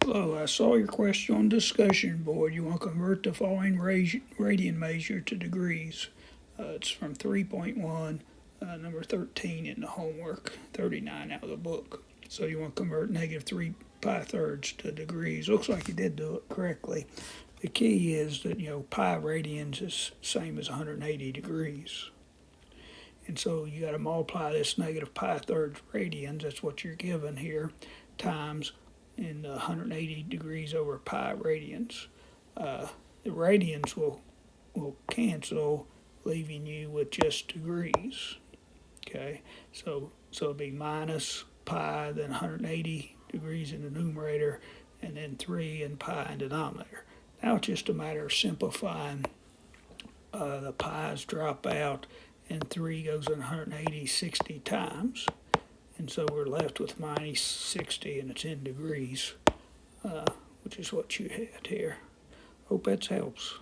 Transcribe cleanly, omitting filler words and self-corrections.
Hello, I saw your question on discussion board. You want to convert the following radian measure to degrees. It's from 3.1, number 13 in the homework, 39 out of the book. So you want to convert negative 3 pi thirds to degrees. Looks like you did do it correctly. The key is that, pi radians is same as 180 degrees. And so you got to multiply this negative pi thirds radians, that's what you're given here, times in 180 degrees over pi radians. The radians will cancel, leaving you with just degrees. Okay, so it'll be minus pi, then 180 degrees in the numerator, and then 3 and pi in the denominator. Now it's just a matter of simplifying. The pi's drop out, and 3 goes in 180 60 times. And so we're left with minus 60, and it's in degrees, which is what you had here. Hope that helps.